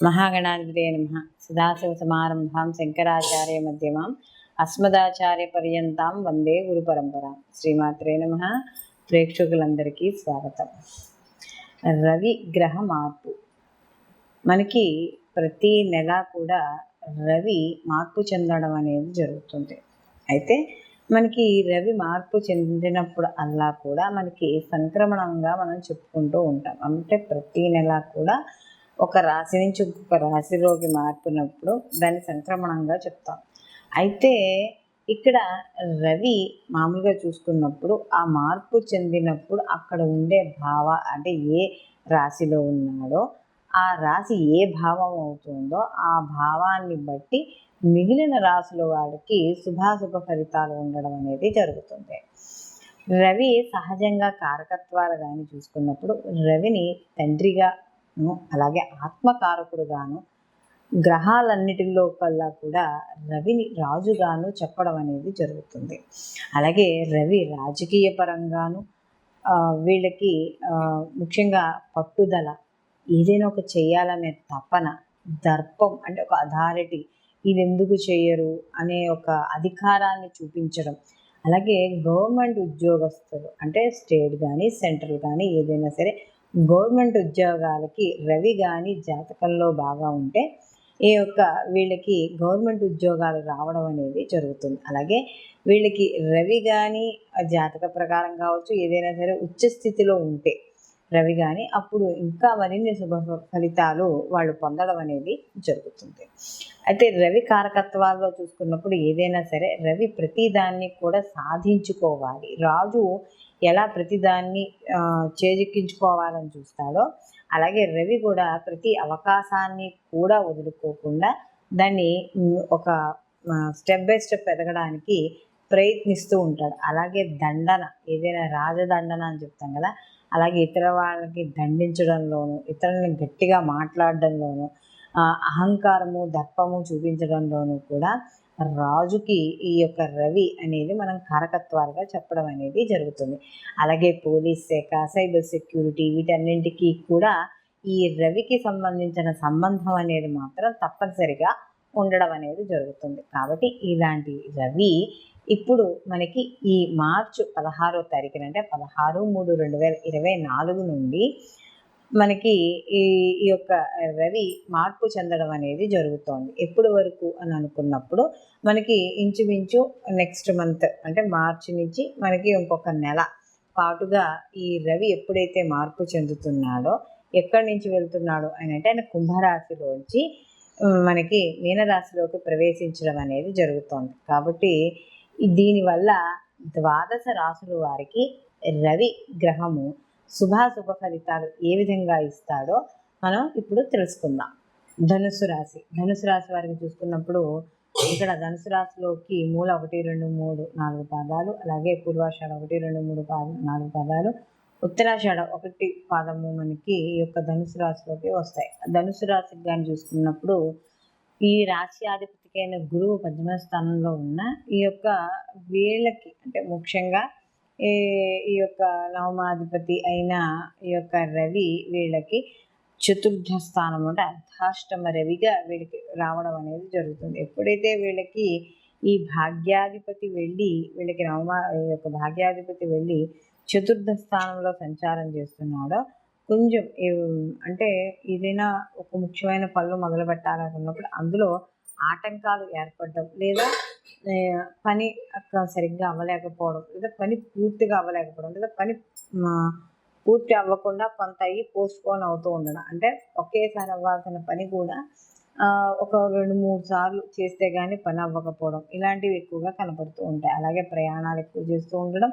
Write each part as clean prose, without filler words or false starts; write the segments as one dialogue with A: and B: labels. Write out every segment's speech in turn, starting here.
A: మహాగణాధిపతే నమః. సదాశివసమారంభాం శంకరాచార్య మధ్యమాం అస్మదాచార్య పర్యంతాం వందే గురు పరంపరాం. శ్రీమాత్రే నమః. ప్రేక్షకులందరికీ స్వాగతం. రవి గ్రహ మార్పు. మనకి ప్రతి నెల కూడా రవి మార్పు చెందడం అనేది జరుగుతుంది. అయితే మనకి రవి మార్పు చెందినప్పుడు అల్లా కూడా మనకి సంక్రమణంగా మనం చెప్పుకుంటూ ఉంటాం. అంటే ప్రతి నెల కూడా ఒక రాశి నుంచి ఇంకొక రాశిలోకి మార్పునప్పుడు దాన్ని సంక్రమణంగా చెప్తాం. అయితే ఇక్కడ రవి మామూలుగా చూసుకున్నప్పుడు ఆ మార్పు చెందినప్పుడు అక్కడ ఉండే అంటే ఏ రాశిలో ఉన్నాడో ఆ రాశి ఏ భావం అవుతుందో ఆ భావాన్ని బట్టి మిగిలిన రాశుల వాడికి శుభాశుభ ఫలితాలు ఉండడం అనేది జరుగుతుంది. రవి సహజంగా కారకత్వాలు కానీ చూసుకున్నప్పుడు రవిని తండ్రిగా అలాగే ఆత్మకారకుడుగాను గ్రహాలన్నిటిలో కల్లా కూడా రవిని రాజుగాను చెప్పడం అనేది జరుగుతుంది. అలాగే రవి రాజకీయ పరంగాను వీళ్ళకి ముఖ్యంగా పట్టుదల, ఏదైనా ఒక చేయాలనే తపన, దర్పం అంటే ఒక అథారిటీ, ఇది ఎందుకు చేయరు అనే ఒక అధికారాన్ని చూపించడం. అలాగే గవర్నమెంట్ ఉద్యోగస్తులు అంటే స్టేట్ కానీ సెంట్రల్ కానీ ఏదైనా సరే గవర్నమెంట్ ఉద్యోగాలకి రవి కానీ జాతకంలో బాగా ఉంటే వీళ్ళకి గవర్నమెంట్ ఉద్యోగాలు రావడం అనేది జరుగుతుంది. అలాగే వీళ్ళకి రవి కానీ జాతక ప్రకారం కావచ్చు, ఏదైనా సరే ఉచ్చ స్థితిలో ఉంటే రవి కానీ అప్పుడు ఇంకా మరిన్ని శుభ ఫలితాలు వాళ్ళు పొందడం అనేది జరుగుతుంది. అయితే రవి కారకత్వాల్లో చూసుకున్నప్పుడు ఏదైనా సరే రవి ప్రతిదాన్ని కూడా సాధించుకోవాలి. రాజు ఎలా ప్రతిదాన్ని చేజిక్కించుకోవాలని చూస్తాడో అలాగే రవి కూడా ప్రతి అవకాశాన్ని కూడా వదులుకోకుండా దాన్ని ఒక స్టెప్ బై స్టెప్ ఎదగడానికి ప్రయత్నిస్తూ ఉంటాడు. అలాగే దండన, ఏదైనా రాజదండన అని చెప్తాం కదా, అలాగే ఇతర వాళ్ళకి దండించడంలోనూ, ఇతరులను గట్టిగా మాట్లాడడంలోనూ, అహంకారము దర్పము చూపించడంలోనూ కూడా రాజుకి ఈ యొక్క రవి అనేది మనం కారకత్వాలుగా చెప్పడం అనేది జరుగుతుంది. అలాగే పోలీస్ శాఖ, సైబర్ సెక్యూరిటీ, వీటన్నింటికీ కూడా ఈ రవికి సంబంధించిన సంబంధం అనేది మాత్రం తప్పనిసరిగా ఉండడం అనేది జరుగుతుంది. కాబట్టి ఇలాంటి రవి ఇప్పుడు మనకి ఈ మార్చి 16వ తారీఖున అంటే 16/3/2024 నుండి మనకి ఈ యొక్క రవి మార్పు చెందడం అనేది జరుగుతోంది. ఎప్పుడు వరకు అని అనుకున్నప్పుడు మనకి ఇంచుమించు నెక్స్ట్ మంత్ అంటే మార్చి నుంచి మనకి ఇంకొక నెల పాటుగా ఈ రవి ఎప్పుడైతే మార్పు చెందుతున్నాడో, ఎక్కడి నుంచి వెళ్తున్నాడో అని అంటే ఆయన కుంభరాశిలోంచి మనకి మీనరాశిలోకి ప్రవేశించడం అనేది జరుగుతోంది. కాబట్టి దీనివల్ల ద్వాదశ రాశుల వారికి రవి గ్రహము శుభాశుభ ఫలితాలు ఏ విధంగా ఇస్తాడో మనం ఇప్పుడు తెలుసుకుందాం. ధనుసు రాశి వారికి చూసుకున్నప్పుడు ఇక్కడ ధనుసు రాశిలోకి మూల 1, 2, 3, 4 పాదాలు, అలాగే పూర్వాషాఢ 1, 2, 3, 4 పాదాలు, ఉత్తరాషాఢ 1 పాదము మనకి ఈ యొక్క ధనుసు రాశిలోకి వస్తాయి. ధనుసు రాశికి కానీ చూసుకున్నప్పుడు ఈ రాశి అధిపతికైన గురువు 8వ స్థానంలో ఉన్న ఈ యొక్క వీళ్ళకి అంటే ముఖ్యంగా ఈ యొక్క నవమాధిపతి అయిన ఈ యొక్క రవి వీళ్ళకి చతుర్థ స్థానం అంటే అర్ధాష్టమ రవిగా వీళ్ళకి రావడం అనేది జరుగుతుంది. ఎప్పుడైతే వీళ్ళకి ఈ భాగ్యాధిపతి వెళ్ళి వీళ్ళకి ఈ యొక్క భాగ్యాధిపతి వెళ్ళి చతుర్థ స్థానంలో సంచారం చేస్తున్నాడో కొంచెం అంటే ఏదైనా ఒక ముఖ్యమైన పనులు మొదలు పెట్టాలనుకున్నప్పుడు అందులో ఆటంకాలు ఏర్పడడం, లేదా పని సరిగ్గా అవ్వలేకపోవడం, లేదా పని పూర్తిగా అవ్వలేకపోవడం, లేదా పని పూర్తి అవ్వకుండా కొంత అయ్యి పోస్ట్పోన్ అవుతూ ఉండడం. అంటే ఒకేసారి అవ్వాల్సిన పని కూడా ఒక 2-3 సార్లు చేస్తే కానీ పని అవ్వకపోవడం, ఇలాంటివి ఎక్కువగా కనపడుతూ ఉంటాయి. అలాగే ప్రయాణాలు ఎక్కువ చేస్తూ ఉండడం,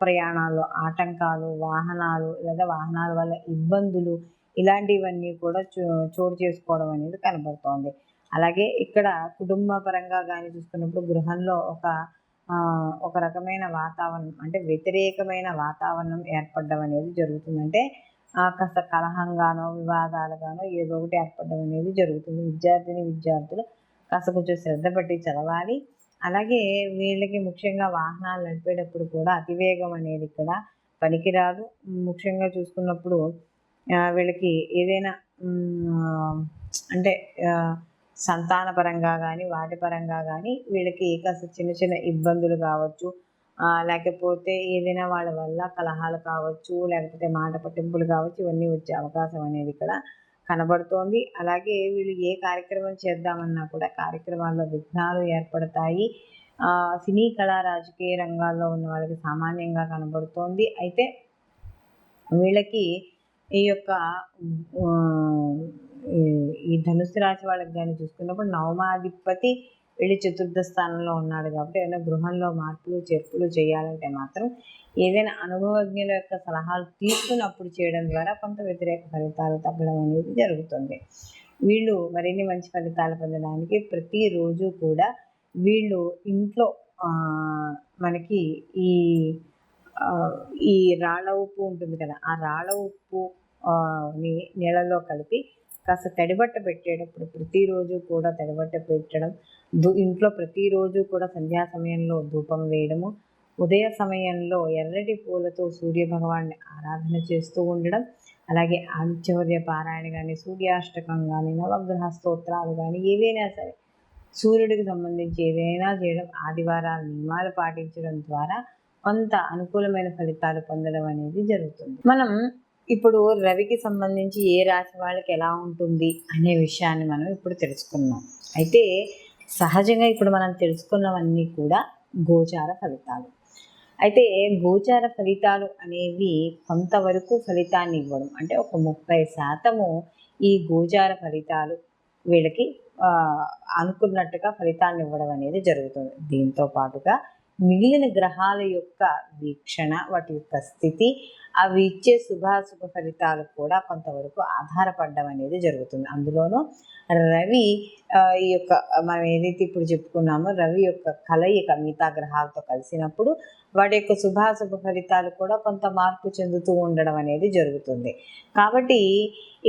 A: ప్రయాణాల్లో ఆటంకాలు, వాహనాలు లేదా వాహనాల వల్ల ఇబ్బందులు, ఇలాంటివన్నీ కూడా చోటు చేసుకోవడం అనేది కనపడుతోంది. అలాగే ఇక్కడ కుటుంబ పరంగా కానీ చూసుకున్నప్పుడు గృహంలో ఒక రకమైన వాతావరణం అంటే వ్యతిరేకమైన వాతావరణం ఏర్పడడం అనేది జరుగుతుంది. అంటే కాస్త కలహంగానో వివాదాలుగానో ఏదో ఒకటి ఏర్పడడం అనేది జరుగుతుంది. విద్యార్థులు కాస్త కొంచెం శ్రద్ధ పెట్టి చదవాలి. అలాగే వీళ్ళకి ముఖ్యంగా వాహనాలు నడిపేటప్పుడు కూడా అతివేగం అనేది ఇక్కడ పనికిరాదు. ముఖ్యంగా చూసుకున్నప్పుడు వీళ్ళకి ఏదైనా అంటే సంతానపరంగా కానీ వాటి పరంగా కానీ వీళ్ళకి కాస్త చిన్న చిన్న ఇబ్బందులు కావచ్చు, లేకపోతే ఏదైనా వాళ్ళ వల్ల కలహాలు కావచ్చు, లేకపోతే మాట పట్టింపులు కావచ్చు, ఇవన్నీ వచ్చే అవకాశం అనేది ఇక్కడ కనబడుతోంది. అలాగే వీళ్ళు ఏ కార్యక్రమం చేద్దామన్నా కూడా కార్యక్రమాల్లో విఘ్నాలు ఏర్పడతాయి. సినీ కళా రాజకీయ రంగాల్లో ఉన్న వాళ్ళకి సామాన్యంగా కనబడుతోంది. అయితే వీళ్ళకి ఈ యొక్క ఈ ధనుసు రాశి వాళ్ళకి కానీ చూసుకున్నప్పుడు నవమాధిపతి వీళ్ళు చతుర్థ స్థానంలో ఉన్నాడు కాబట్టి ఏదైనా గృహంలో మార్పులు చేర్పులు చేయాలంటే మాత్రం ఏదైనా అనుభవజ్ఞుల యొక్క సలహాలు తీసుకున్నప్పుడు చేయడం ద్వారా కొంత వ్యతిరేక ఫలితాలు తగ్గడం అనేది జరుగుతుంది. వీళ్ళు మరిన్ని మంచి ఫలితాలు పొందడానికి ప్రతిరోజు కూడా వీళ్ళు ఇంట్లో మనకి ఈ రాళ్ళ ఉప్పు ఉంటుంది కదా, ఆ రాళ్ళ ఉప్పు నీళ్ళలో కలిపి కాస్త తడిబట్ట పెట్టేటప్పుడు ప్రతిరోజు కూడా తడిబట్ట పెట్టడం, ఇంట్లో ప్రతిరోజు కూడా సంధ్యా సమయంలో ధూపం వేయడము, ఉదయ సమయంలో ఎర్రటి పూలతో సూర్య భగవాన్ని ఆరాధన చేస్తూ ఉండడం, అలాగే ఆదిత్యవర్య పారాయణ కానీ, సూర్యాష్టకం కానీ, నవగ్రహ స్తోత్రాలు కానీ ఏవైనా సరే సూర్యుడికి సంబంధించి ఏదైనా చేయడం, ఆదివారాల నియమాలు పాటించడం ద్వారా కొంత అనుకూలమైన ఫలితాలు పొందడం అనేది జరుగుతుంది. మనం ఇప్పుడు రవికి సంబంధించి ఏ రాశి వాళ్ళకి ఎలా ఉంటుంది అనే విషయాన్ని మనం ఇప్పుడు తెలుసుకున్నాం. అయితే సహజంగా ఇప్పుడు మనం తెలుసుకున్నవన్నీ కూడా గోచార ఫలితాలు. అయితే గోచార ఫలితాలు అనేవి కొంతవరకు ఫలితాన్ని ఇవ్వడం, అంటే ఒక 30% ఈ గోచార ఫలితాలు వీళ్ళకి అనుకున్నట్టుగా ఫలితాన్ని ఇవ్వడం అనేది జరుగుతుంది. దీంతో పాటుగా మిగిలిన గ్రహాల యొక్క వీక్షణ, వాటి యొక్క స్థితి, అవి ఇచ్చే శుభాశుభ ఫలితాలు కూడా కొంతవరకు ఆధారపడడం అనేది జరుగుతుంది. అందులోనూ రవి ఈ యొక్క మనం ఏదైతే ఇప్పుడు చెప్పుకున్నామో రవి యొక్క కలయిక మిగతా గ్రహాలతో కలిసినప్పుడు వాటి యొక్క శుభాశుభ ఫలితాలు కూడా కొంత మార్పు చెందుతూ ఉండడం అనేది జరుగుతుంది. కాబట్టి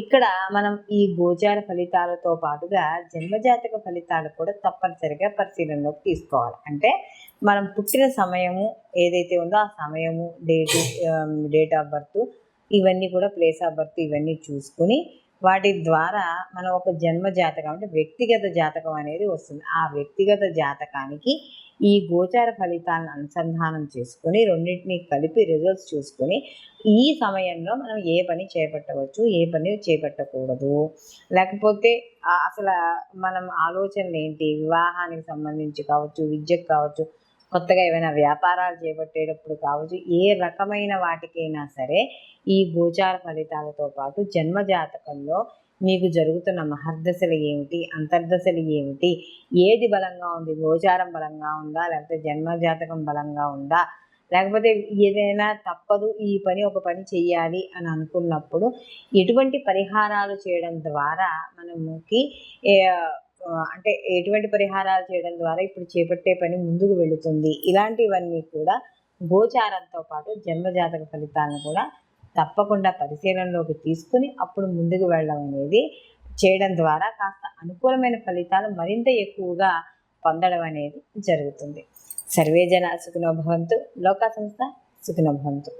A: ఇక్కడ మనం ఈ గోచార ఫలితాలతో పాటుగా జన్మజాతక ఫలితాలు కూడా తప్పనిసరిగా పరిశీలనలోకి తీసుకోవాలి. అంటే మనం పుట్టిన సమయము ఏదైతే ఉందో ఆ సమయము, డేట్ ఆఫ్ బర్త్, ఇవన్నీ కూడా ప్లేస్ ఆఫ్ బర్త్ ఇవన్నీ చూసుకుని వాటి ద్వారా మనం ఒక జన్మ జాతకం అంటే వ్యక్తిగత జాతకం అనేది వస్తుంది. ఆ వ్యక్తిగత జాతకానికి ఈ గోచార ఫలితాలను అనుసంధానం చేసుకుని రెండింటినీ కలిపి రిజల్ట్స్ చూసుకొని ఈ సమయంలో మనం ఏ పని చేపట్టవచ్చు, ఏ పని చేపట్టకూడదు, లేకపోతే అసలు మనం ఆలోచనలు ఏంటి, వివాహానికి సంబంధించి కావచ్చు, విద్యకు కావచ్చు, కొత్తగా ఏమైనా వ్యాపారాలు చేపట్టేటప్పుడు కావచ్చు, ఏ రకమైన వాటికైనా సరే ఈ గోచార ఫలితాలతో పాటు జన్మజాతకంలో మీకు జరుగుతున్న మహర్దశలు ఏమిటి, అంతర్దశలు ఏమిటి, ఏది బలంగా ఉంది, గోచారం బలంగా ఉందా, లేకపోతే జన్మజాతకం బలంగా ఉందా, లేకపోతే ఏదైనా తప్పదు ఈ పని ఒక పని చెయ్యాలి అని అనుకున్నప్పుడు ఎటువంటి పరిహారాలు చేయడం ద్వారా మనకి అంటే ఎటువంటి పరిహారాలు చేయడం ద్వారా ఇప్పుడు చేపట్టే పని ముందుకు వెళుతుంది, ఇలాంటివన్నీ కూడా గోచారంతో పాటు జన్మజాతక ఫలితాలను కూడా తప్పకుండా పరిశీలనలోకి తీసుకుని అప్పుడు ముందుకు వెళ్ళడం అనేది చేయడం ద్వారా కాస్త అనుకూలమైన ఫలితాలు మరింత ఎక్కువగా పొందడం అనేది జరుగుతుంది. సర్వే జన సుఖినో భవంతు, లోకా సంస్థ సుఖినో భవంతు.